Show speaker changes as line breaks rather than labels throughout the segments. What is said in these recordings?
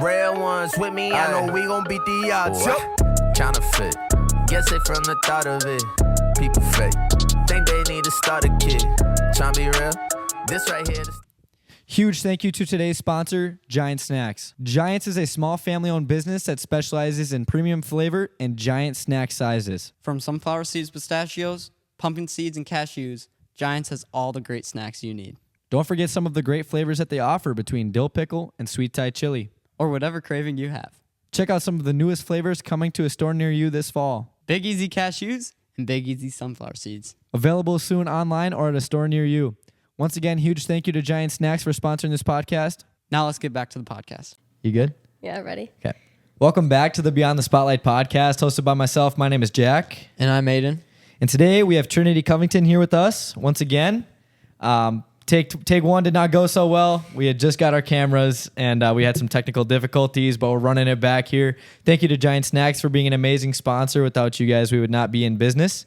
Real ones with me, I know we gon' beat the odds. Counterfeit, guess it from the thought of it. People fake, think they need to start a kid. Tryna be real, this right here.
Huge thank you to today's sponsor, Giant Snacks. Giants is a small family-owned business that specializes in premium flavor and giant snack sizes.
From sunflower seeds, pistachios, pumpkin seeds, and cashews, Giants has all the great snacks you need.
Don't forget some of the great flavors that they offer between dill pickle and sweet Thai chili.
Or whatever craving you have.
Check out some of the newest flavors coming to a store near you this fall.
Big Easy cashews and Big Easy sunflower seeds.
Available soon online or at a store near you. Once again, huge thank you to Giant Snacks for sponsoring this podcast.
Now let's get back to the podcast.
You good?
Yeah, ready.
Okay. Welcome back to the Beyond the Spotlight podcast, hosted by myself. My name is Jack.
And I'm Aiden.
And today we have Trinity Covington here with us once again. Take one did not go so well. We had just got our cameras and we had some technical difficulties, but we're running it back here. Thank you to Giant Snacks for being an amazing sponsor. Without you guys, we would not be in business.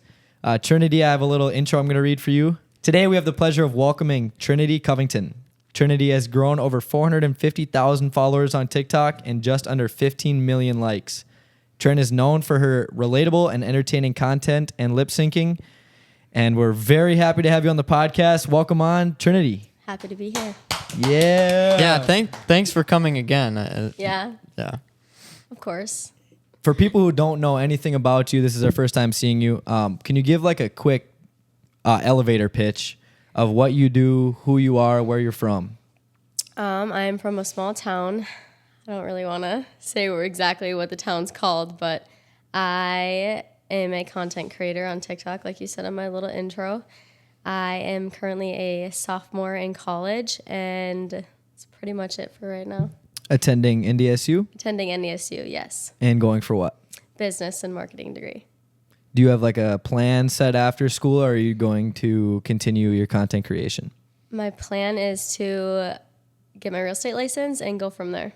Trinity, I have a little intro I'm going to read for you. Today we have the pleasure of welcoming Trinity Covington. Trinity has grown over 450,000 followers on TikTok and just under 15 million likes. Trin is known for her relatable and entertaining content and lip syncing. And we're very happy to have you on the podcast. Welcome on, Trinity.
Happy to be here.
Yeah.
Yeah, thanks for coming again.
Yeah,
Yeah.
of course.
For people who don't know anything about you, this is our first time seeing you. Can you give like a quick elevator pitch of what you do, who you are, where you're from?
I'm from a small town. I don't really want to say exactly what the town's called, but I am a content creator on TikTok, like you said in my little intro. I am currently a sophomore in college, and that's pretty much it for right now.
Attending NDSU?
Attending NDSU, yes.
And going for what?
Business and marketing degree.
Do you have like a plan set after school, or are you going to continue your content creation?
My plan is to get my real estate license and go from there.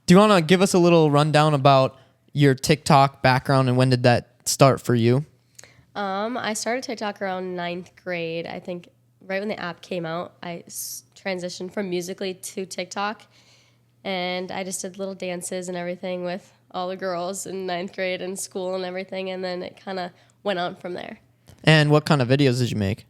Do you want to give us a little rundown about your TikTok background and when did that start for you?
I started TikTok around 9th grade. I think right when the app came out, I transitioned from Musical.ly to TikTok, and I just did little dances and everything with all the girls in 9th grade and school and everything, and then it kind of went on from there.
And what kind of videos did you make?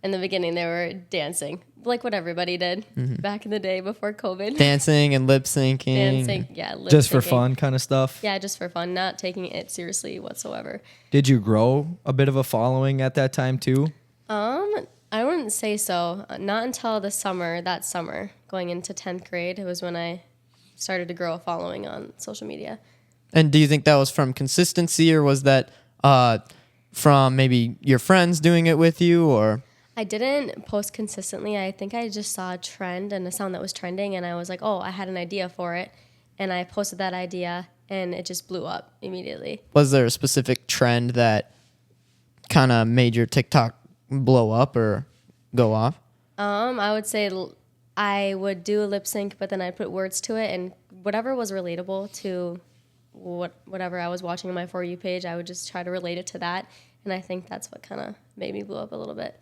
In the beginning, they were dancing, like what everybody did back in the day before COVID.
Dancing and lip syncing.
Dancing, yeah, lip
Just for
syncing.
fun kind of stuff?
Yeah, just for fun, not taking it seriously whatsoever.
Did you grow a bit of a following at that time too?
I wouldn't say so. Not until that summer, going into 10th grade, it was when I started to grow a following on social media.
And do you think that was from consistency, or was that from maybe your friends doing it with you, or?
I didn't post consistently. I think I just saw a trend and a sound that was trending, and I was like, oh, I had an idea for it. And I posted that idea, and it just blew up immediately.
Was there a specific trend that kind of made your TikTok blow up or go off?
I would say I would do a lip sync, but then I'd put words to it, and whatever was relatable to whatever I was watching on my For You page, I would just try to relate it to that. And I think that's what kind of made me blow up a little bit.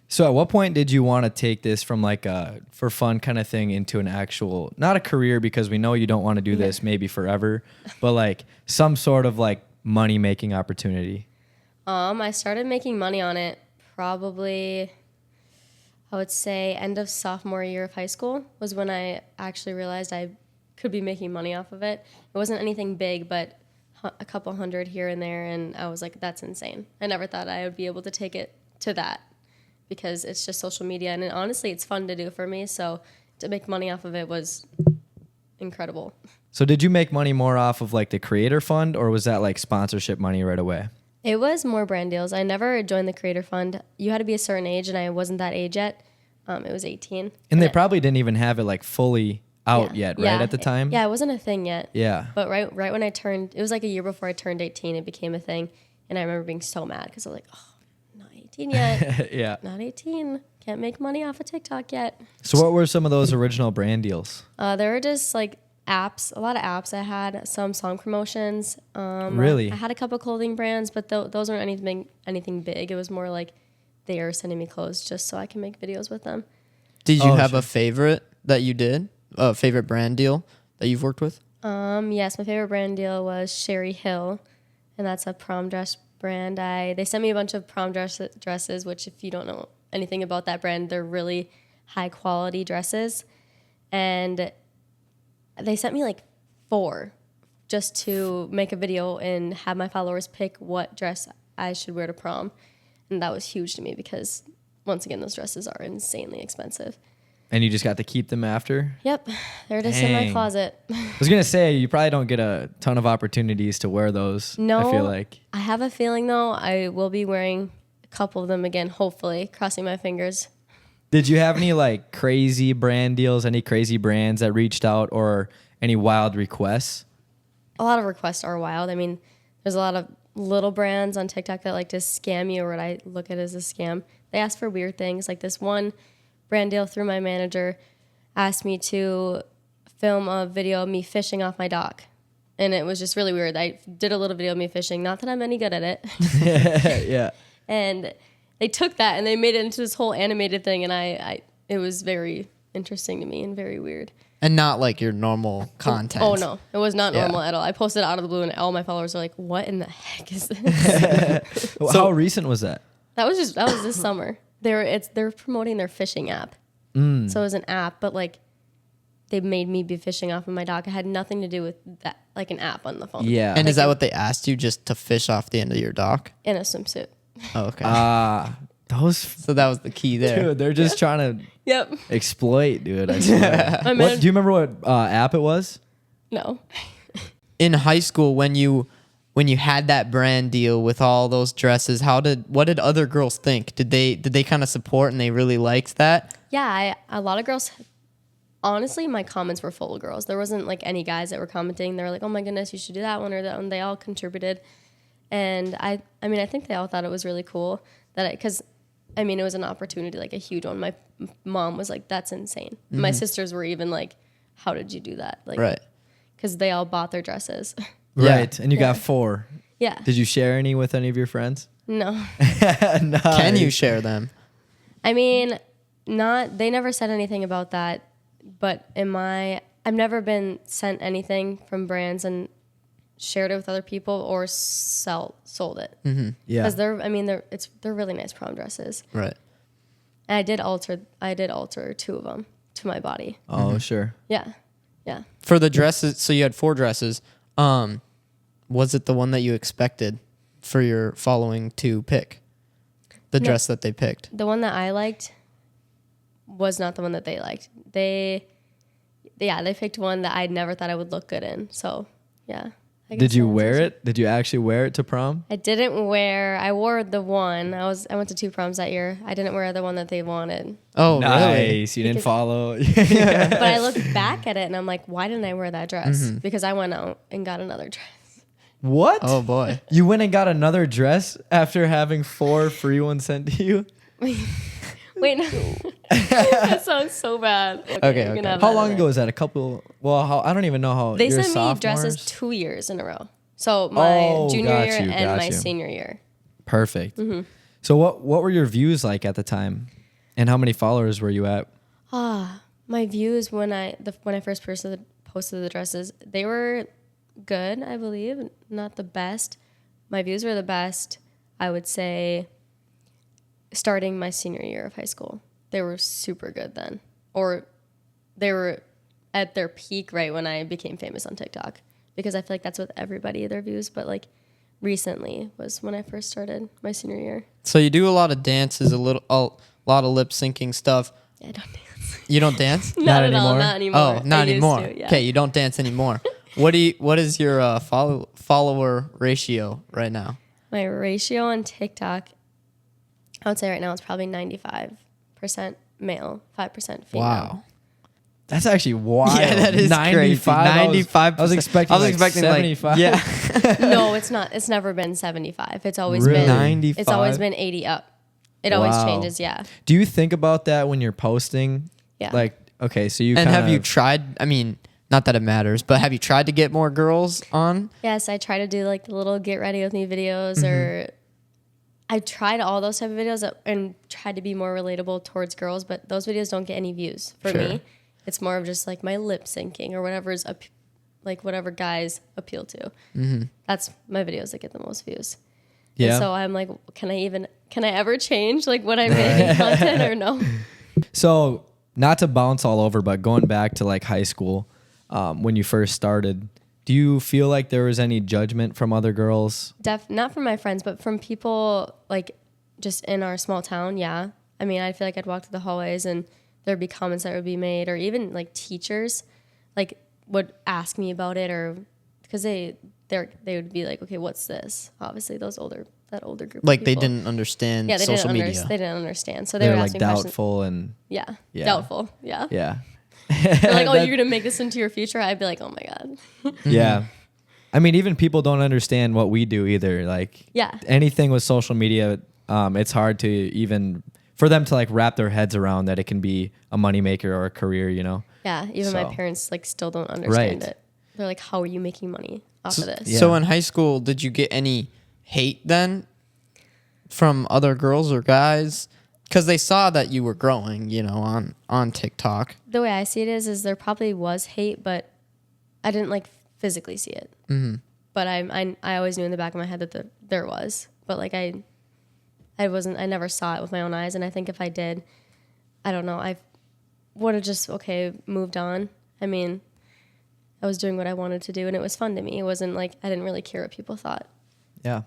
So at what point did you want to take this from like a for fun kind of thing into an actual, not a career, because we know you don't want to do this maybe forever, but like some sort of like money making opportunity?
I started making money on it probably, I would say end of sophomore year of high school was when I actually realized I could be making money off of it. It wasn't anything big, but a couple hundred here and there, and I was like, that's insane. I never thought I would be able to take it to that, because it's just social media, and honestly, it's fun to do for me, so to make money off of it was incredible.
So did you make money more off of like the creator fund, or was that like sponsorship money right away?
It was more brand deals. I never joined the creator fund. You had to be a certain age, and I wasn't that age yet. It was 18.
And they probably didn't even have it like fully out yet, right, at the time?
Yeah, it wasn't a thing yet.
Yeah.
But right when I turned, it was like a year before I turned 18, it became a thing, and I remember being so mad, because I was like, oh, not 18 yet.
Yeah.
Not 18. Can't make money off of TikTok yet.
So what were some of those original brand deals?
There were just like apps, a lot of apps. I had some song promotions.
Really?
I had a couple clothing brands, but those weren't anything big. It was more like they are sending me clothes just so I can make videos with them.
Did you have
sure.
a favorite that you did? A favorite brand deal that you've worked with?
Yes, my favorite brand deal was Sherry Hill, and that's a prom dress brand. They sent me a bunch of prom dresses, which if you don't know anything about that brand, they're really high quality dresses. And they sent me like 4 just to make a video and have my followers pick what dress I should wear to prom. And that was huge to me because, once again, those dresses are insanely expensive.
And you just got to keep them after?
Yep, they're just in my
Dang.
closet.
I was going to say, you probably don't get a ton of opportunities to wear those.
No,
I feel like.
I have a feeling, though, I will be wearing a couple of them again, hopefully, crossing my fingers.
Did you have any like crazy brand deals, any crazy brands that reached out, or any wild requests?
A lot of requests are wild. I mean, there's a lot of little brands on TikTok that like to scam you, or what I look at as a scam. They ask for weird things. Like this one brand deal through my manager asked me to film a video of me fishing off my dock. And it was just really weird. I did a little video of me fishing. Not that I'm any good at it.
Yeah.
And they took that and they made it into this whole animated thing. And it was very interesting to me and very weird.
And not like your normal content.
Oh, no. It was not normal at all. I posted it out of the blue and all my followers were like, what in the heck is this?
How recent was that?
That was this summer. They're promoting their fishing app. So it was an app, but like they made me be fishing off of my dock. It had nothing to do with that, like an app on the phone.
Yeah.
And is that what they asked you, just to fish off the end of your dock?
In a swimsuit.
Oh, okay.
Those,
So that was the key there.
dude, they're just trying to
Yep.
exploit, dude. I swear.
My
Do you remember what app it was?
No.
In high school, when you had that brand deal with all those dresses, what did other girls think? Did they kind of support and they really liked that?
Yeah, a lot of girls. Honestly, my comments were full of girls. There wasn't like any guys that were commenting. They were like, "Oh my goodness, you should do that one or that one." They all contributed, and I mean, I think they all thought it was really cool because, I mean, it was an opportunity, like a huge one. My mom was like, "That's insane." My sisters were even like, "How did you do that?" Like,
Right.
Because they all bought their dresses.
Yeah.
Right. And you got 4.
Yeah.
Did you share any with any of your friends?
No.
No.
Can you share them?
I mean, they never said anything about that, but I've never been sent anything from brands and shared it with other people or sold it.
Mm-hmm.
Yeah.
Because they're really nice prom dresses.
Right.
And I did alter 2 of them to my body.
Oh, sure.
Yeah. Yeah.
For the dresses, so you had 4 dresses. Was it the one that you expected for your following to pick? The dress that they picked?
The one that I liked was not the one that they liked. They picked one that I never thought I would look good in. So, yeah.
Did you wear it? Did you actually wear it to prom?
I wore the one. I went to 2 proms that year. I didn't wear the one that they wanted.
Oh,
Nice.
really?
You didn't follow.
But I look back at it and I'm like, why didn't I wear that dress? Because I went out and got another dress.
What?
Oh, boy.
You went and got another dress after having 4 free ones sent to you?
Wait, no. That sounds so bad.
Okay,
we can
okay.
have
How
that
long
in
ago
there.
was that? I don't even know how.
They
you're
sent me
sophomores?
dresses 2 years in a row. So my junior
got
year
you,
and
got
my
you.
senior year.
Perfect. So what were your views like at the time? And how many followers were you at?
My views when I first posted the dresses, they were good, I believe. Not the best. My views were the best, I would say, starting my senior year of high school. They were super good then. Or they were at their peak right when I became famous on TikTok. Because I feel like that's with everybody, their views. But like recently was when I first started my senior year.
So you do a lot of dances, a lot of lip syncing stuff.
Yeah, I don't dance.
You don't dance?
Not at all,
anymore?
not anymore.
Oh, not
I used
anymore.
to, yeah.
Okay, you don't dance anymore. What is your follower ratio right now?
My ratio on TikTok, I would say right now it's probably 95% male, 5% female.
Wow.
That's actually wild.
Yeah, that is
95.
crazy. 95%.
I was expecting like 75.
yeah.
No, it's not. It's never been 75. It's always
Really?
been
95?
It's always been 80 up. It always
Wow.
changes, yeah.
Do you think about that when you're posting?
Yeah.
Like, okay, so you
And
kind
have you tried, I mean, not that it matters, but have you tried to get more girls on?
Yes, I try to do like the little get ready with me videos or I tried all those type of videos and tried to be more relatable towards girls, but those videos don't get any views for
Sure.
me. It's more of just like my lip syncing or whatever's like whatever guys appeal to. That's my videos that get the most views.
Yeah.
And so I'm like, can I ever change like what I make in content or no?
So not to bounce all over, but going back to like high school, when you first started, do you feel like there was any judgment from other girls?
Not from my friends, but from people like just in our small town. Yeah. I mean, I feel like I'd walk through the hallways and there'd be comments that would be made, or even like teachers like would ask me about it, or because they would be like, okay, what's this? Obviously that older group
Like
of
they
people.
didn't understand
Yeah,
social media.
They didn't understand. So they
They're
would
like
ask me questions.
doubtful and
Yeah.
Yeah.
Doubtful. Yeah.
yeah.
They're like, oh, you're going to make this into your future? I'd be like, oh my God.
Yeah. I mean, even people don't understand what we do either. Like
Yeah.
anything with social media, it's hard to even for them to like wrap their heads around that it can be a moneymaker or a career, you know?
Yeah. Even
So-
my parents like still don't understand
Right.
it. They're like, how are you making money off of this?
Yeah.
So in high school, did you get any hate then from other girls or guys? Because they saw that you were growing, you know, on TikTok.
The way I see it is there probably was hate, but I didn't like physically see it. Mm-hmm. But I always knew in the back of my head that there was. But like I never saw it with my own eyes. And I think if I did, I don't know, I would have just, moved on. I mean, I was doing what I wanted to do and it was fun to me. It wasn't like, I didn't really care what people thought.
Yeah.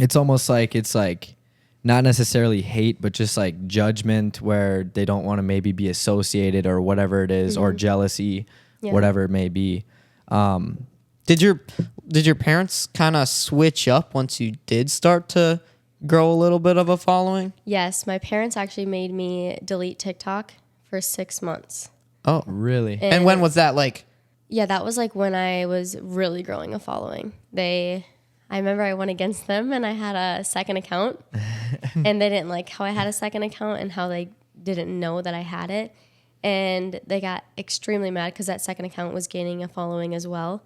It's almost like it's like not necessarily hate, but just like judgment where they don't want to maybe be associated or whatever it is, or jealousy, whatever it may be.
Did your parents kind of switch up once you did start to grow a little bit of a following?
Yes, my parents actually made me delete TikTok for 6 months.
Oh,
Really?
and when was that like?
Yeah, that was like when I was really growing a following. I remember I went against them and I had a second account and they didn't like how I had a second account and how they didn't know that I had it. And they got extremely mad because that second account was gaining a following as well.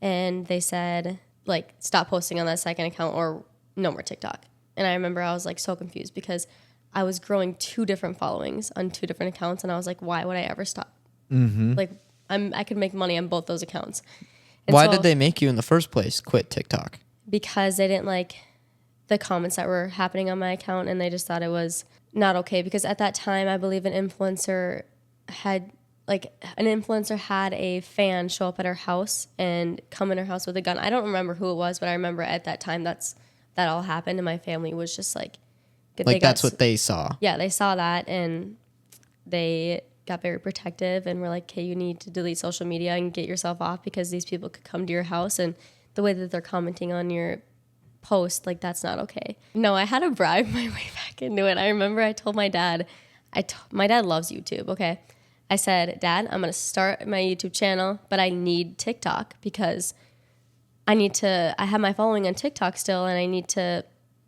And they said, like, stop posting on that second account or no more TikTok. And I remember I was like so confused because I was growing 2 different followings on 2 different accounts. And I was like, why would I ever stop? Like, I could make money on both those accounts. And
Why
so-
did they make you in the first place quit TikTok?
Because they didn't like the comments that were happening on my account and they just thought it was not okay. Because at that time, I believe an influencer had a fan show up at her house and come in her house with a gun. I don't remember who it was, but I remember at that time that all happened and my family was just like
That's what they saw.
Yeah, they saw that and they got very protective and were like, okay, you need to delete social media and get yourself off because these people could come to your house and the way that they're commenting on your post, like that's not okay. No, I had to bribe my way back into it. I remember I told my dad, my dad loves YouTube, okay? I said, Dad, I'm going to start my YouTube channel, but I need TikTok because I have my following on TikTok still and I need to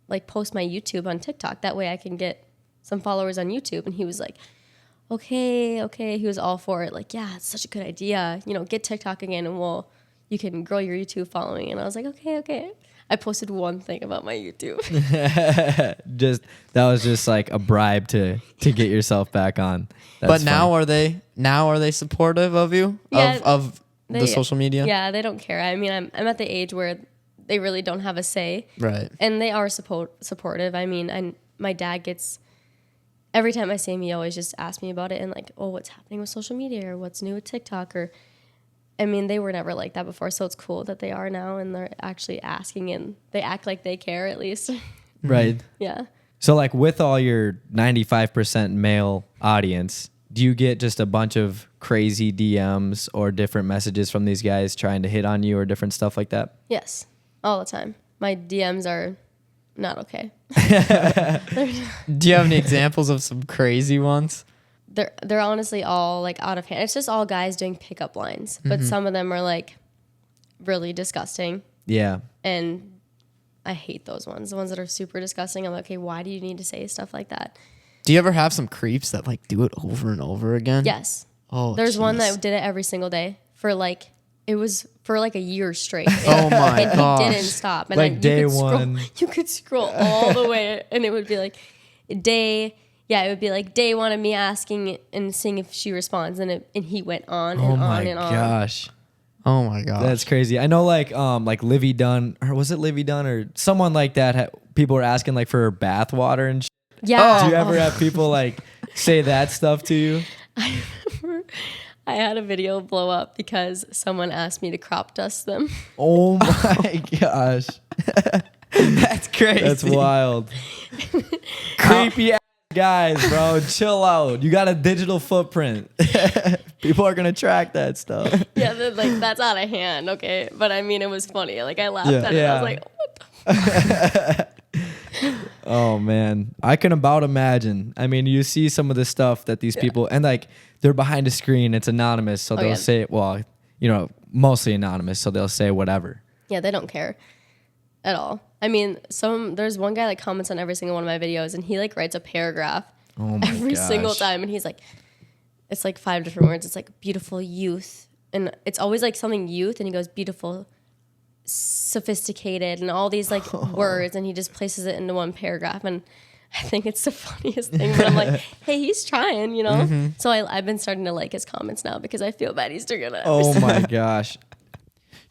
like post my YouTube on TikTok. That way I can get some followers on YouTube. And he was like, okay. He was all for it. Like, yeah, it's such a good idea. You know, get TikTok again and you can grow your YouTube following. And I was like, okay. I posted one thing about my YouTube.
That was just like a bribe to get yourself back on.
But now are they supportive of you?
Yeah,
of the social media?
Yeah, they don't care. I mean, I'm at the age where they really don't have a say.
Right.
And they are supportive. I mean, my dad every time I see him, he always just asks me about it and like, oh, what's happening with social media or what's new with TikTok or, I mean, they were never like that before. So it's cool that they are now and they're actually asking and they act like they care at least.
Right.
Yeah.
So like with all your 95% male audience, do you get just a bunch of crazy DMs or different messages from these guys trying to hit on you or different stuff like that?
Yes. All the time. My DMs are not okay.
Do you have any examples of some crazy ones?
They're honestly all like out of hand. It's just all guys doing pickup lines, but some of them are like really disgusting.
Yeah.
And I hate those ones. The ones that are super disgusting. I'm like, okay, why do you need to say stuff like that?
Do you ever have some creeps that like do it over and over again?
Yes.
Oh,
There's one
jeez.
that did it every single day for like a year straight.
Oh my
and
gosh.
he didn't stop. And
Like day
you could
one.
you could scroll all the way and it would be like day Yeah, it would be like day one of me asking and seeing if she responds, and he went on and
Oh
on
my
and on.
gosh.
Oh my gosh.
That's crazy. I know like Livy Dunn, or was it Livy Dunn or someone like that? People were asking like for her bath water and shit.
Yeah.
Do you ever have people like say that stuff to you?
I remember I had a video blow up because someone asked me to crop dust them.
Oh my gosh.
That's crazy.
That's wild. Creepy ass guys, bro. Chill out. You got a digital footprint. People are gonna track that stuff.
Yeah, like that's out of hand, okay? But I mean, it was funny. Like I laughed at it.
Yeah.
I was like, what the
Oh man, I can about imagine. I mean, you see some of the stuff that these people, and like they're behind a screen, it's anonymous, so they'll say, well, mostly anonymous, so they'll say whatever.
Yeah, they don't care at all. I mean, there's one guy that comments on every single one of my videos, and he like writes a paragraph every single time, and he's like, it's like 5 different words. It's like beautiful youth, and it's always like something youth, and he goes beautiful, sophisticated, and all these like words, and he just places it into one paragraph, and I think it's the funniest thing. But I'm like, hey, he's trying, So I've been starting to like his comments now because I feel bad he's doing it.
Oh my gosh.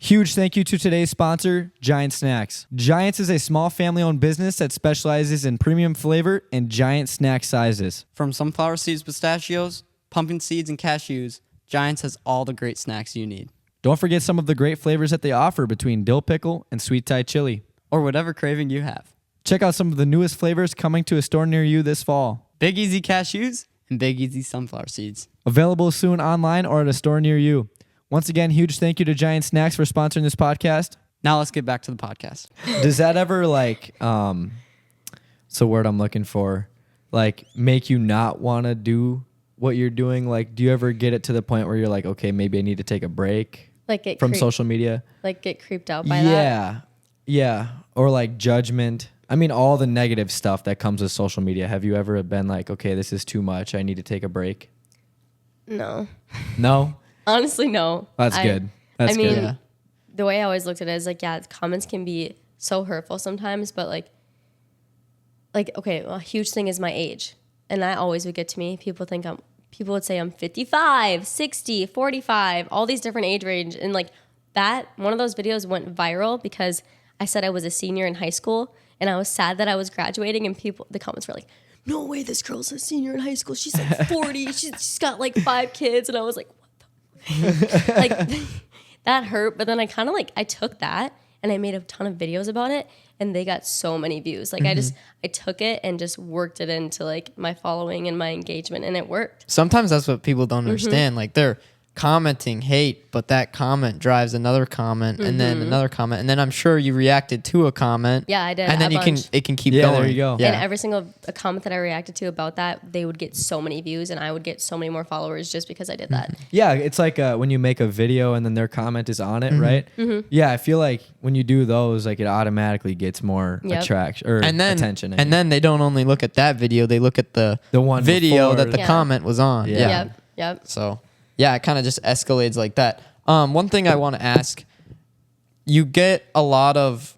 Huge thank you to today's sponsor, Giant Snacks. Giants is a small family-owned business that specializes in premium flavor and giant snack sizes.
From sunflower seeds, pistachios, pumpkin seeds, and cashews, Giants has all the great snacks you need.
Don't forget some of the great flavors that they offer between dill pickle and sweet Thai chili.
Or whatever craving you have.
Check out some of the newest flavors coming to a store near you this fall.
Big Easy cashews and Big Easy sunflower seeds.
Available soon online or at a store near you. Once again, huge thank you to Giant Snacks for sponsoring this podcast.
Now let's get back to the podcast.
Does that ever like, it's the word I'm looking for, like make you not want to do what you're doing? Like, do you ever get it to the point where you're like, okay, maybe I need to take a break from social media?
Like get creeped out by that?
Yeah. Or like judgment. I mean, all the negative stuff that comes with social media. Have you ever been like, okay, this is too much, I need to take a break?
No.
No?
Honestly, no.
That's good. That's
I mean,
good.
the way I always looked at it is like, yeah, comments can be so hurtful sometimes, but like, okay, a huge thing is my age. And that always would get to me. People would say I'm 55, 60, 45, all these different age range. And like that, one of those videos went viral because I said I was a senior in high school and I was sad that I was graduating, and the comments were like, no way, this girl's a senior in high school. She's like 40. she's got like 5 kids. And I was like, like that hurt, but then I kind of like I took that and I made a ton of videos about it, and they got so many views. Like I took it and just worked it into like my following and my engagement, and it worked.
Sometimes that's what people don't understand. Like they're commenting hate, but that comment drives another comment and then another comment, and then I'm sure you reacted to a comment.
Yeah, I did.
And then it can keep going.
There you go.
Yeah.
And every single comment that I reacted to about that, they would get so many views, and I would get so many more followers just because I did that.
Yeah, it's like when you make a video and then their comment is on it, right? Yeah, I feel like when you do those, like it automatically gets more attraction or attention.
And then they don't only look at that video; they look at the
one
video
before.
that the comment was on.
Yeah.
Yep.
So yeah, it kind of just escalates like that. One thing I want to ask: you get a lot of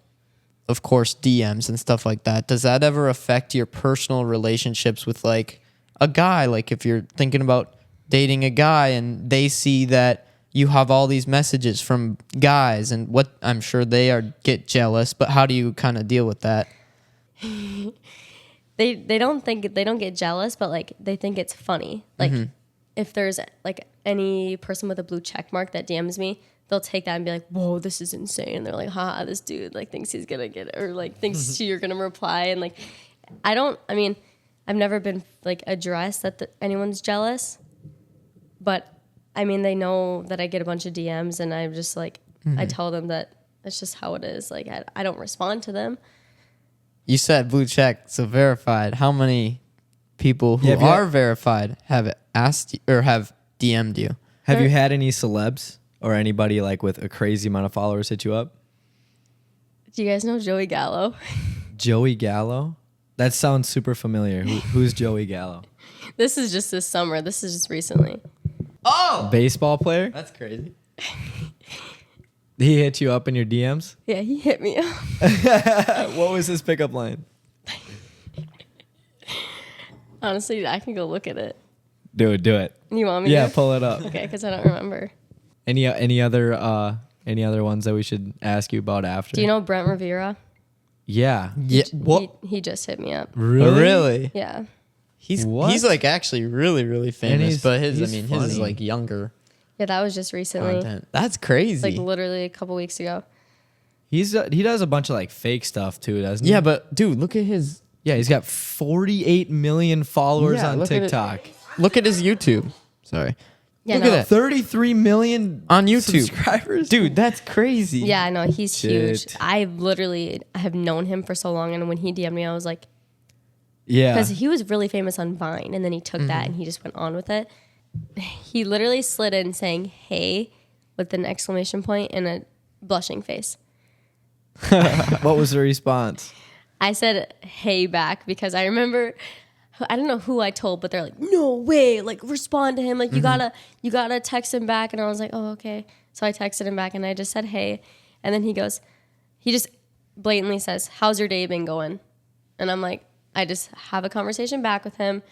course, DMs and stuff like that. Does that ever affect your personal relationships with like a guy? Like if you're thinking about dating a guy and they see that you have all these messages from guys, and what I'm sure they get jealous, but how do you kind of deal with that?
They don't get jealous, but like they think it's funny. Like if there's like any person with a blue check mark that DMs me, they'll take that and be like, whoa, this is insane. And they're like, haha, this dude like thinks he's gonna get it, or like thinks you're gonna reply. And like, I've never been like addressed that anyone's jealous, but I mean, they know that I get a bunch of DMs, and I'm just like, I tell them that it's just how it is. Like I don't respond to them.
You said blue check, so verified. How many people who are verified have asked or have DM'd you?
Have you had any celebs or anybody like with a crazy amount of followers hit you up?
Do you guys know Joey Gallo?
Joey Gallo? That sounds super familiar. Who's Joey Gallo?
This is just this summer. This is just recently.
Oh,
Baseball player?
that's crazy.
He hit you up in your DMs?
Yeah, he hit me up.
What was his pickup line?
Honestly, I can go look at it.
Do it.
You want me
Yeah,
to?
pull it up.
Okay, because I don't remember.
Any other ones that we should ask you about after?
Do you know Brent Rivera?
Yeah.
Yeah. What?
He just hit me up.
Really?
Yeah.
He's
What?
like actually really, really famous,
he's-
but his
he's
his is
funny.
like younger
Yeah, that was just recently.
content. That's crazy.
Like literally a couple weeks ago.
He does a bunch of like fake stuff too, doesn't he?
yeah, but dude, look at his
Yeah, he's got 48 million followers
Yeah,
on
look at it.
TikTok.
look at his YouTube. Sorry.
Yeah,
Look
no.
at that.
33 million
On YouTube.
subscribers.
Dude, that's crazy.
Yeah, no, he's huge.
Shit.
I literally have known him for so long, and when he DM'd me, I was like,
Yeah.
because he was really famous on Vine, and then he took that and he just went on with it. He literally slid in saying "Hey" with an exclamation point and a blushing face.
What was the response?
I said "Hey" back because I remember. I don't know who I told, but they're like, "No way! Like, respond to him. Like, you gotta text him back." And I was like, "Oh, okay." So I texted him back, and I just said "Hey," and then he just blatantly says, "How's your day been going?" And I'm like, I just have a conversation back with him,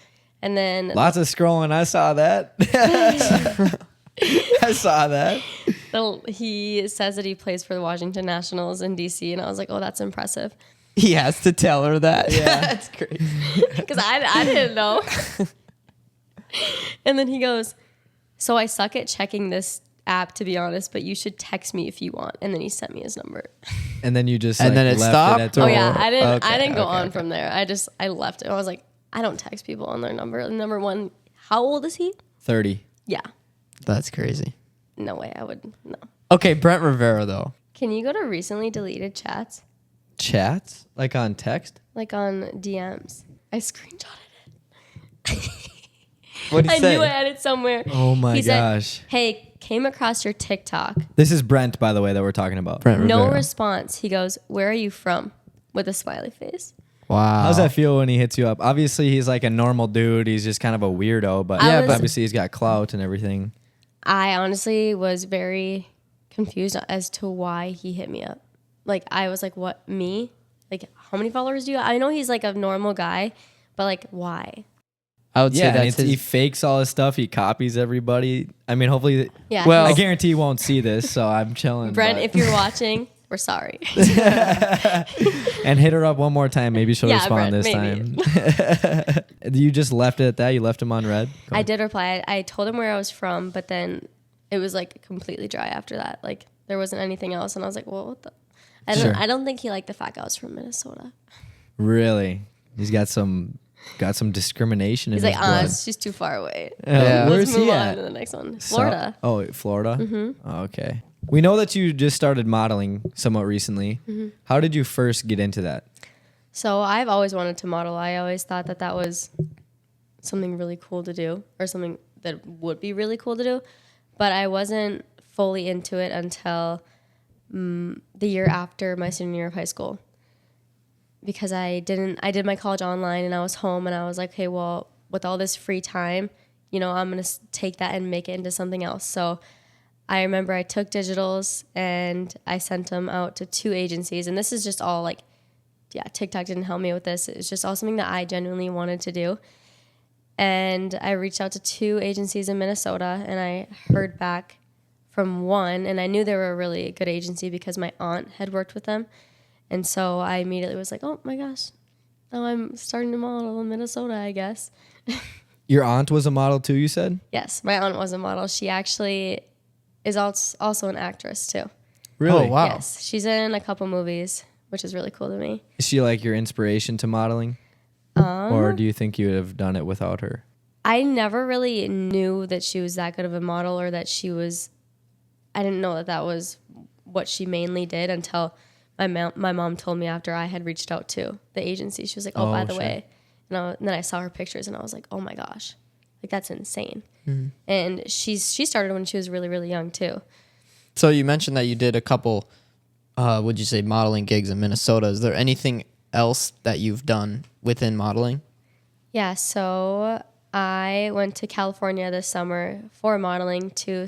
and then
Lots of scrolling. I saw that. I saw that.
he says that he plays for the Washington Nationals in DC, and I was like, "Oh, that's impressive,"
He has to tell her that.
Yeah.
That's crazy.
because I didn't know. And then he goes, "So I suck at checking this app, to be honest, but you should text me if you want." And then he sent me his number.
And then you just
And
like,
then it
left
stopped?
at
Oh
Oh,
yeah, I didn't go
okay,
on from there. I left it. I was like, I don't text people on their number. Number one, how old is he?
30.
Yeah,
That's crazy.
no way. I would no.
Okay, Brent Rivera though.
Can you go to recently deleted chats,
Chats? Like on text?
like on DMs? I screenshotted it.
What did
I
he say?
knew I had it somewhere.
Oh my
He said,
gosh.
"Hey, came across your TikTok.
This is Brent, by the way, that we're talking about.
Brent
No
Rivera.
response." He goes, "Where are you from?" With a smiley face.
Wow.
How's that feel when he hits you up? Obviously, he's like a normal dude. He's just kind of a weirdo, but
I was-
obviously he's got clout and everything.
I honestly was very confused as to why he hit me up. Like, I was like, "What, me? Like, how many followers do you have?" I know he's like a normal guy, but like, why?
I would say
Yeah, and
that's
he
his.
fakes all his stuff. He copies everybody. I mean, hopefully,
Yeah.
Well-
I guarantee he won't see this, so I'm chilling.
Brent,
but-
if you're watching, we're sorry.
and hit her up one more time. Maybe she'll
Yeah,
respond
Brent,
this
maybe.
time. You just left it at that. You left him on red.
I did reply. I told him where I was from, but then it was like completely dry after that. Like, there wasn't anything else, and I was like, "Well, what the?"
Sure.
I don't think he liked the fact I was from Minnesota.
Really, he's got some discrimination
He's
in
like,
his blood.
it's just too far away.
Yeah.
Where's
Let's move
he
on
at?
to the next one.
So-
Florida.
Florida. Mm-hmm. Oh, okay. We know that you just started modeling somewhat recently.
Mm-hmm.
How did you first get into that?
So I've always wanted to model. I always thought that that was something really cool to do, or something that would be really cool to do. But I wasn't fully into it until the year after my senior year of high school, because I did my college online, and I was home, and I was like, hey, well, with all this free time, I'm going to take that and make it into something else. So I remember I took digitals and I sent them out to 2 agencies, and this is just all like, TikTok didn't help me with this. It's just all something that I genuinely wanted to do. And I reached out to 2 agencies in Minnesota, and I heard back from one, and I knew they were a really good agency because my aunt had worked with them. And so I immediately was like, oh my gosh, now I'm starting to model in Minnesota, I guess.
Your aunt was a model too, you said?
Yes, my aunt was a model. She actually is also an actress too.
Really?
Oh, wow.
Yes, she's in a couple movies, which is really cool to me.
Is she like your inspiration to modeling? Or do you think you would have done it without her?
I never really knew that she was that good of a model, or that I didn't know that was what she mainly did until my mom told me after I had reached out to the agency. She was like, by the
sure.
way. And then I saw her pictures, and I was like, oh my gosh, like that's insane. And she started when she was really, really young too.
So you mentioned that you did a couple, would you say, modeling gigs in Minnesota. Is there anything else that you've done within modeling?
Yeah, so I went to California this summer for modeling to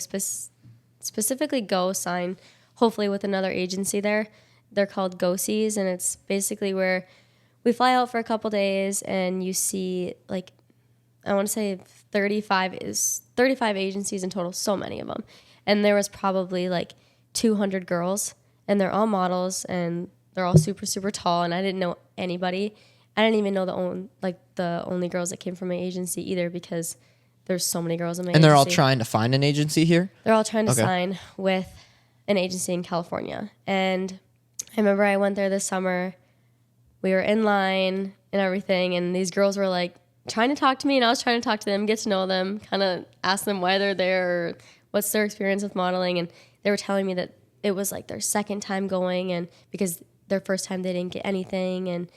specifically go sign, hopefully with another agency there. They're called Go-Sees, and it's basically where we fly out for a couple days and you see like I want to say 35 agencies in total, so many of them. And there was probably like 200 girls, and they're all models, and they're all super, super tall, and I didn't know anybody. I didn't even know the only girls that came from my agency either, because there's so many girls in my agency.
And they're all trying to find an agency here?
They're all trying to sign with an agency in California. And I remember I went there this summer. We were in line and everything, and these girls were like trying to talk to me, and I was trying to talk to them, get to know them, kind of ask them why they're there, or what's their experience with modeling. And they were telling me that it was like their second time going, and because their first time they didn't get anything, and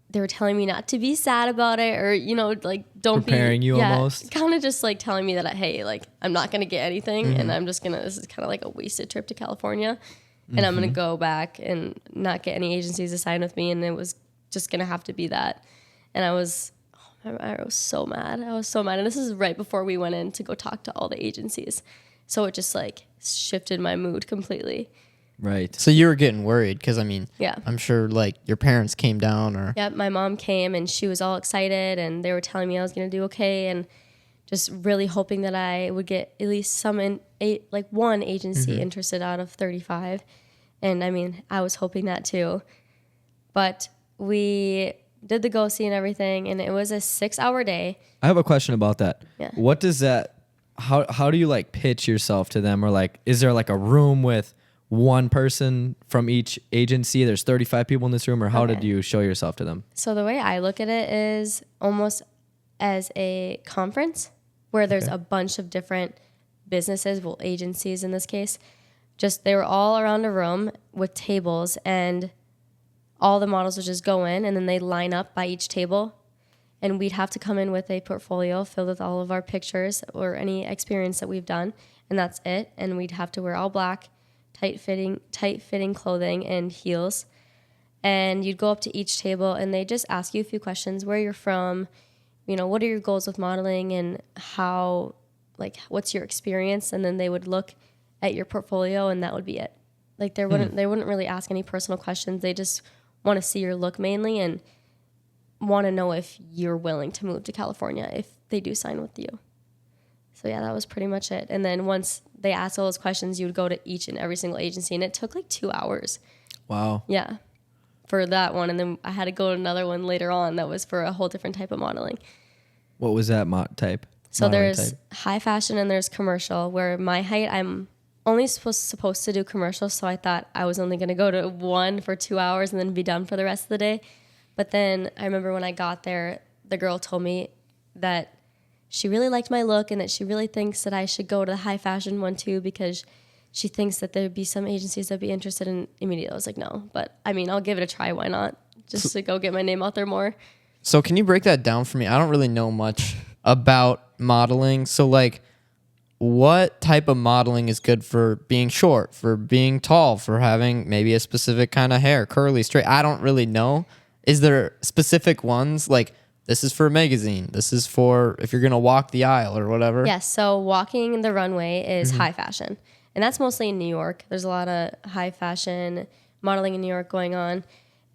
they were telling me not to be sad about it, or, you know, like don't
preparing
be,
you almost.
kind of just like telling me that, hey, like I'm not going to get anything, and I'm just going to, this is kind of like a wasted trip to California, and I'm going to go back and not get any agencies to sign with me, and it was just going to have to be that. And I was so mad. I was so mad. And this is right before we went in to go talk to all the agencies. So it just like shifted my mood completely.
Right.
So you were getting worried because, I mean,
Yeah.
I'm sure like your parents came down or...
Yep, my mom came and she was all excited, and they were telling me I was going to do okay, and just really hoping that I would get at least one agency interested out of 35. And I mean, I was hoping that too. But we did the go-see and everything, and it was a 6-hour day.
I have a question about that.
Yeah.
What does that, how do you like pitch yourself to them? Or like, is there like a room with one person from each agency? There's 35 people in this room, or how did you show yourself to them?
So the way I look at it is almost as a conference where there's a bunch of different businesses, well, agencies in this case. Just they were all around a room with tables, and all the models would just go in, and then they line up by each table, and we'd have to come in with a portfolio filled with all of our pictures or any experience that we've done, and that's it. And we'd have to wear all black, tight-fitting clothing and heels. And you'd go up to each table, and they just ask you a few questions: where you're from, you know, what are your goals with modeling, and how, like, what's your experience? And then they would look at your portfolio, and that would be it. Like, they wouldn't really ask any personal questions. They just want to see your look mainly, and want to know if you're willing to move to California if they do sign with you. So yeah, that was pretty much it. And then once they asked all those questions, you would go to each and every single agency, and it took like 2 hours.
Wow.
Yeah, for that one. And then I had to go to another one later on that was for a whole different type of modeling.
What was that type?
So
modeling
there's
type?
high fashion and there's commercial, where my height, I'm only supposed to do commercial, so I thought I was only going to go to one for 2 hours and then be done for the rest of the day. But then I remember when I got there, the girl told me that she really liked my look, and that she really thinks that I should go to the high fashion one too, because she thinks that there'd be some agencies that'd be interested in immediately. I was like, no, but I mean, I'll give it a try. Why not? Just to go get my name out there more.
So can you break that down for me? I don't really know much about modeling. So like, what type of modeling is good for being short, for being tall, for having maybe a specific kind of hair, curly, straight? I don't really know. Is there specific ones, like this is for a magazine, this is for if you're going to walk the aisle or whatever?
Yes, so walking the runway is high fashion. And that's mostly in New York. There's a lot of high fashion modeling in New York going on.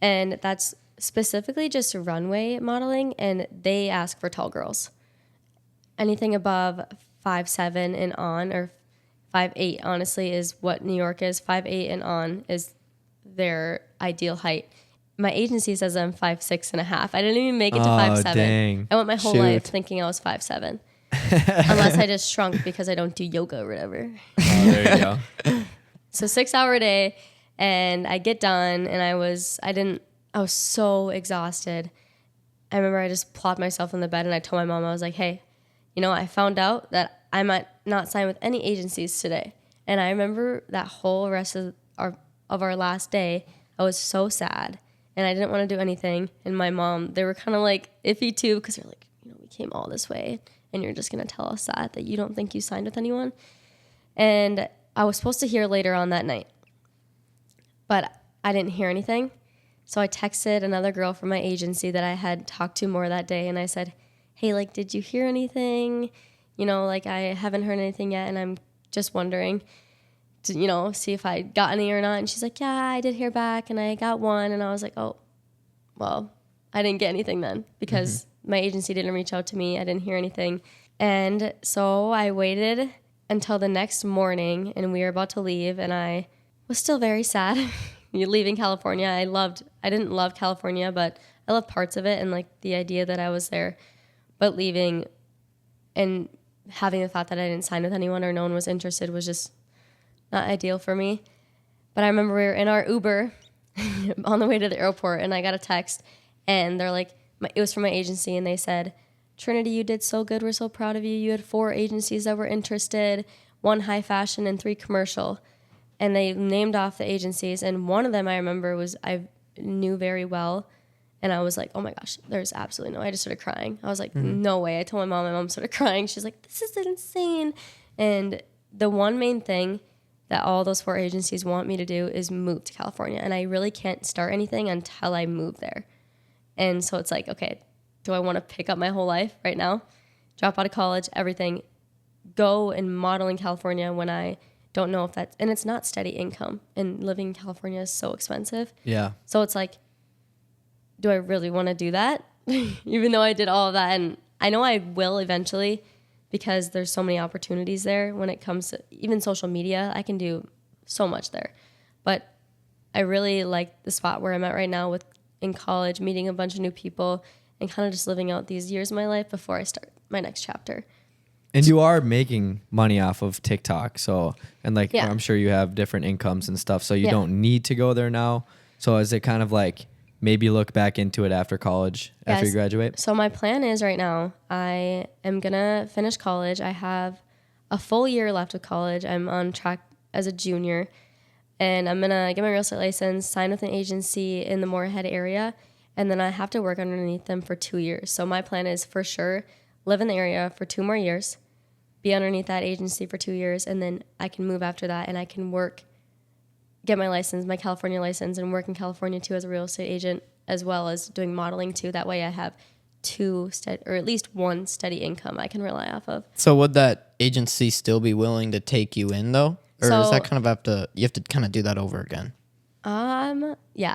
And that's specifically just runway modeling, and they ask for tall girls. Anything above 5'7" and on, or 5'8", honestly, is what New York is. 5'8" and on is their ideal height. My agency says I'm 5'6.5". I didn't even make it to 5'7".
Dang.
I went my whole
Shoot.
life thinking I was 5'7". Unless I just shrunk because I don't do yoga or whatever.
There you go.
So 6-hour day, and I get done, and I was so exhausted. I remember I just plopped myself in the bed, and I told my mom, I was like, hey, you know, I found out that I might not sign with any agencies today. And I remember that whole rest of our last day, I was so sad, and I didn't want to do anything. And my mom, they were kind of like iffy too, because they're like, you know, we came all this way, and you're just going to tell us that you don't think you signed with anyone. And I was supposed to hear later on that night, but I didn't hear anything. So I texted another girl from my agency that I had talked to more that day, and I said, hey, like, did you hear anything? You know, like, I haven't heard anything yet, and I'm just wondering to, you know, see if I got any or not. And she's like, yeah, I did hear back, and I got one. And I was like, oh, well, I didn't get anything then, because my agency didn't reach out to me. I didn't hear anything. And so I waited until the next morning, and we were about to leave, and I was still very sad. Leaving California. I didn't love California, but I loved parts of it and like the idea that I was there. But leaving and having the thought that I didn't sign with anyone or no one was interested was just not ideal for me. But I remember we were in our Uber on the way to the airport, and I got a text, and they're like, it was from my agency, and they said, Trinity, you did so good. We're so proud of you. You had 4 agencies that were interested, 1 high fashion and 3 commercial. And they named off the agencies, and one of them I remember I knew very well, and I was like, oh my gosh, there's absolutely no way. I just started crying. I was like, no way. I told my mom started crying. She's like, this is insane. And the one main thing that all those 4 agencies want me to do is move to California, and I really can't start anything until I move there. And so it's like, okay, do I want to pick up my whole life right now, drop out of college, everything, go and model in California when I don't know if that's, and it's not steady income, and living in California is so expensive.
Yeah.
So it's like, do I really want to do that? Even though I did all of that, and I know I will eventually, because there's so many opportunities there when it comes to even social media. I can do so much there. But I really like the spot where I'm at right now in college, meeting a bunch of new people and kind of just living out these years of my life before I start my next chapter.
And you are making money off of TikTok. So, and like,
Yeah.
I'm sure you have different incomes and stuff. So you
Yeah.
don't need to go there now. So is it kind of like maybe look back into it after college, after you
Yes.
graduate?
So my plan is right now, I am going to finish college. I have a full year left of college. I'm on track as a junior, and I'm going to get my real estate license, sign with an agency in the Moorhead area, and then I have to work underneath them for 2 years. So my plan is for sure live in the area for 2 more years, be underneath that agency for 2 years, and then I can move after that, and I can work, get my license, my California license, and work in California too as a real estate agent, as well as doing modeling too. That way I have 2 or at least 1 steady income I can rely off of.
So would that agency still be willing to take you in though? Or is
So-
that kind of you have to kind of do that over again?
Yeah,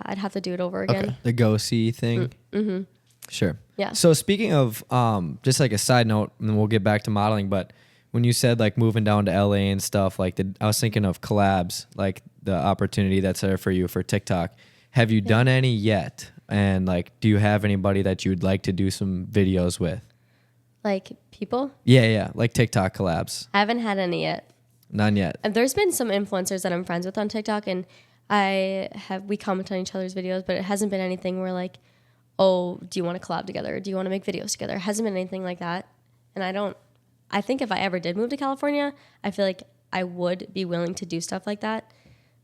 I'd have to do it over again.
Okay.
The go see thing? Mm-hmm. Sure.
Yeah.
So speaking of, just like a side note, and then we'll get back to modeling, but when you said like moving down to LA and stuff, like I was thinking of collabs, like the opportunity that's there for you for TikTok. Have you done any yet? And like, do you have anybody that you'd like to do some videos with?
Like people?
Yeah. Like TikTok collabs.
I haven't had any yet.
None yet.
And there's been some influencers that I'm friends with on TikTok, and we comment on each other's videos, but it hasn't been anything where like, oh, do you want to collab together? Do you want to make videos together? It hasn't been anything like that. And I think if I ever did move to California, I feel like I would be willing to do stuff like that.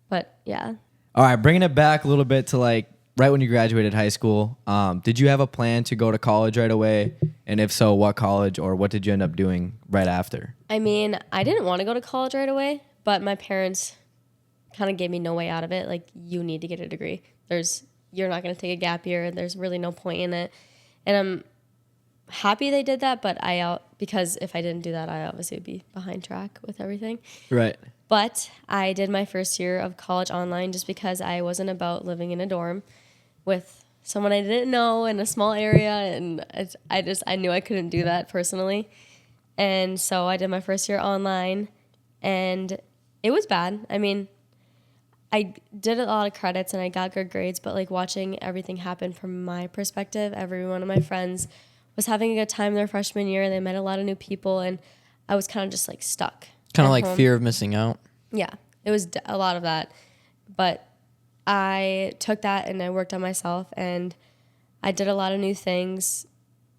But yeah.
All right, bringing it back a little bit to like right when you graduated high school, did you have a plan to go to college right away? And if so, what college, or what did you end up doing right after?
I mean, I didn't want to go to college right away, but my parents kind of gave me no way out of it. Like, you need to get a degree. You're not going to take a gap year. There's really no point in it. And I'm happy they did that, but because if I didn't do that, I obviously would be behind track with everything.
Right.
But I did my first year of college online just because I wasn't about living in a dorm with someone I didn't know in a small area, and I knew I couldn't do that personally. And so I did my first year online, and it was bad. I mean, I did a lot of credits and I got good grades, but like watching everything happen from my perspective, every one of my friends was having a good time their freshman year. They met a lot of new people, and I was kind of just like stuck.
Kind of
at
like
home.
fear of missing out.
Yeah, it was a lot of that. But I took that and I worked on myself, and I did a lot of new things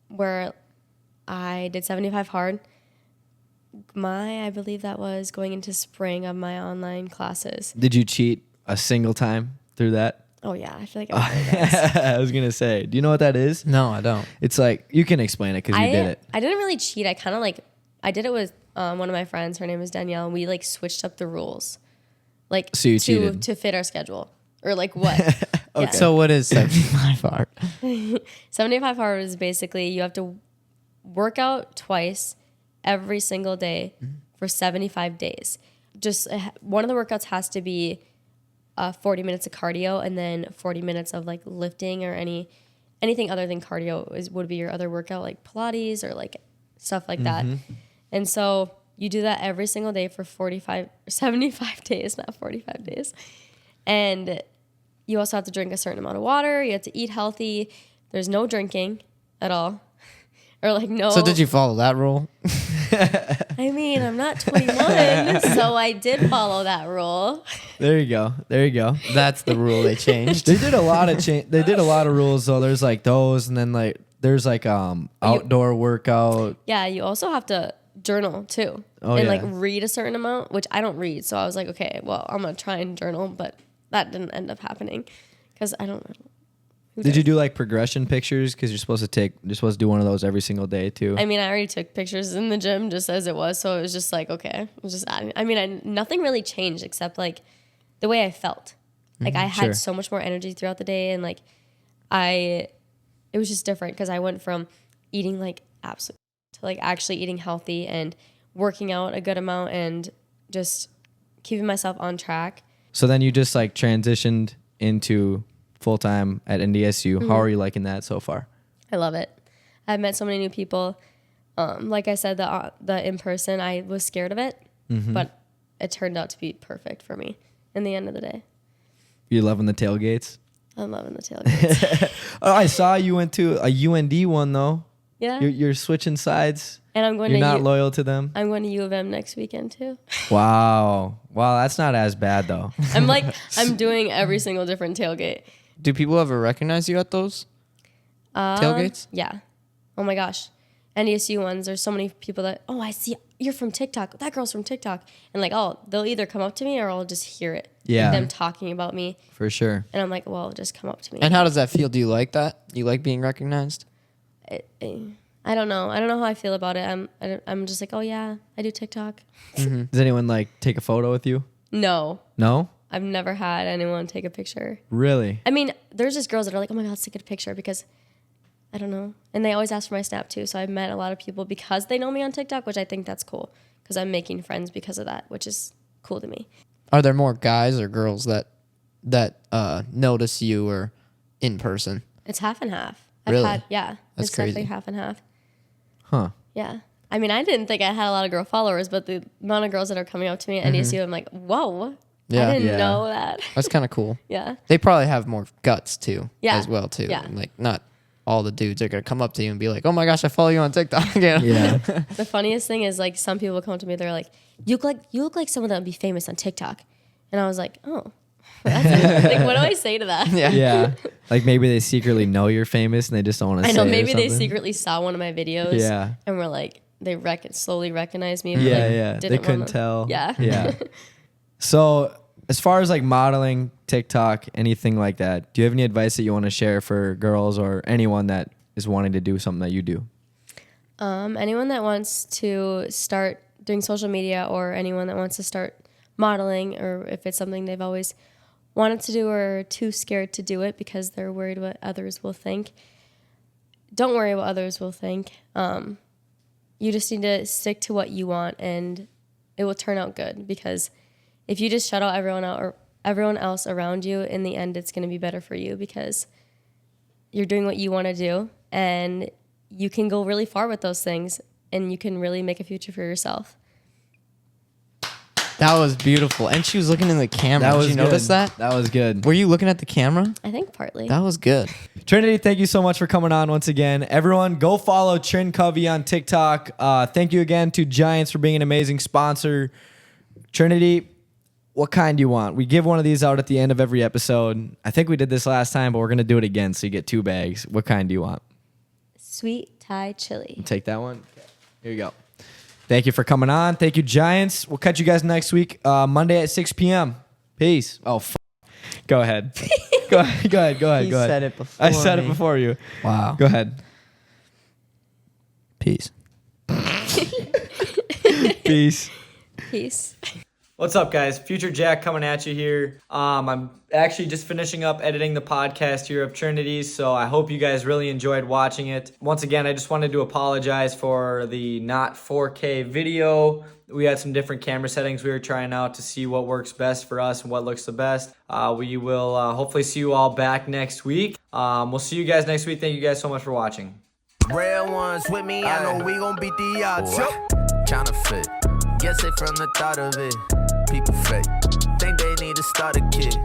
where I did 75 hard. I believe that was going into spring of my online classes.
Did you cheat a single time through that?
Oh yeah, I feel like I did.
I was going to say, do you know what that is?
No, I don't.
It's like, you can explain it because you did it.
I didn't really cheat. I kind of I did it with one of my friends. Her name is Danielle, and we like switched up the rules, like
So you cheated.
to fit our schedule, or like what?
Okay.
Yeah.
So what is 75 hard?
75 hard is basically you have to work out twice every single day for 75 days. Just one of the workouts has to be 40 minutes of cardio and then 40 minutes of like lifting or any anything other than cardio would be your other workout, like Pilates or like stuff like that. And so you do that every single day for 75 days, not 45 days. And you also have to drink a certain amount of water. You have to eat healthy. There's no drinking at all. Or like no.
So did you follow that rule?
I mean, I'm not 21, so I did follow that rule.
There you go. There you go.
That's the rule they changed.
They did a lot of They did a lot of rules though. There's like those, and then like there's like outdoor workout.
Yeah, you also have to journal too.
Oh,
and
yeah.
like read a certain amount, which I don't read. So I was like, okay, well, I'm going to try and journal, but that didn't end up happening because I don't know.
Did you do like progression pictures? Because you're supposed to do one of those every single day too.
I mean, I already took pictures in the gym just as it was. So it was just like, okay, it was just adding. I mean, nothing really changed except like the way I felt. Like I had so much more energy throughout the day. And like it was just different because I went from eating like absolute to like actually eating healthy and working out a good amount and just keeping myself on track.
So then you just like transitioned into full-time at NDSU. How are you liking that so far?
I love it. I've met so many new people. Like I said, the in-person, I was scared of it, but it turned out to be perfect for me in the end of the day.
You loving the tailgates?
I'm loving the tailgates.
Oh, I saw you went to a UND one though.
Yeah.
You're switching sides.
And I'm going
You're
to
not loyal to them.
I'm going to U of M next weekend too.
Wow, that's not as bad though.
I'm doing every single different tailgate.
Do people ever recognize you at those tailgates?
Yeah. Oh my gosh. NDSU ones, there's so many people that, oh, I see you're from TikTok. That girl's from TikTok. And like, oh, they'll either come up to me or I'll just hear it.
Yeah.
Like them talking about me.
For sure.
And I'm like, well, just come up to me.
And how does that feel? Do you like that? You like being recognized?
I don't know. I don't know how I feel about it. I'm just like, oh yeah, I do TikTok.
Does anyone like take a photo with you?
No.
No?
I've never had anyone take a picture.
Really?
I mean, there's just girls that are like, oh my God, let's take a picture because I don't know. And they always ask for my Snap too. So I've met a lot of people because they know me on TikTok, which I think that's cool because I'm making friends because of that, which is cool to me.
Are there more guys or girls that notice you or in person?
It's half and half.
Really?
Yeah.
That's
it's
crazy.
definitely half and half.
Huh.
Yeah. I mean, I didn't think I had a lot of girl followers, but the amount of girls that are coming up to me at NDSU, I'm like, whoa.
Yeah.
I didn't
Yeah.
know that.
That's kind of cool.
Yeah.
They probably have more guts too,
Yeah.
as well too.
Yeah.
Like not all the dudes are gonna come up to you and be like, "Oh my gosh, I follow you on TikTok." Yeah.
Yeah.
The funniest thing is like some people come to me, they're like, you look like someone that would be famous on TikTok. And I was like, oh, that's like, what do I say to that?
Yeah.
Yeah. Like maybe they secretly know you're famous and they just don't want to say
I know,
it or
maybe they
something.
secretly saw one of my videos.
Yeah.
And were like, they slowly recognized me. But
Yeah,
like,
yeah. They
didn't
couldn't
wanna-
tell.
Yeah.
Yeah. So as far as like modeling, TikTok, anything like that, do you have any advice that you want to share for girls or anyone that is wanting to do something that you do?
Anyone that wants to start doing social media or anyone that wants to start modeling, or if it's something they've always wanted to do or too scared to do it because they're worried what others will think, don't worry what others will think. You just need to stick to what you want and it will turn out good, because if you just shut out everyone else around you, in the end it's going to be better for you because you're doing what you want to do and you can go really far with those things and you can really make a future for yourself.
That was beautiful. And she was looking in the camera. Did you notice that?
That was good.
Were you looking at the camera?
I think partly.
That was good.
Trinity, thank you so much for coming on once again. Everyone, go follow Trin Covey on TikTok. Thank you again to Giants for being an amazing sponsor. Trinity, what kind do you want? We give one of these out at the end of every episode. I think we did this last time, but we're going to do it again, so you get 2 bags. What kind do you want?
Sweet Thai chili.
Take that one. Okay. Here you go. Thank you for coming on. Thank you, Giants. We'll catch you guys next week, Monday at 6 p.m. Peace. Oh, go ahead. Go ahead.
He said it before
I said
me.
it before you.
Wow.
Go ahead.
Peace.
Peace.
Peace.
What's up, guys? Future Jack coming at you here. I'm actually just finishing up editing the podcast here of Trinity's, so I hope you guys really enjoyed watching it. Once again, I just wanted to apologize for the not 4K video. We had some different camera settings we were trying out to see what works best for us and what looks the best. We will hopefully see you all back next week. We'll see you guys next week. Thank you guys so much for watching.
Real ones with me, I know we gon' beat the odds. Counterfeit, guess it from the thought of it. People fake, think they need to start a kid.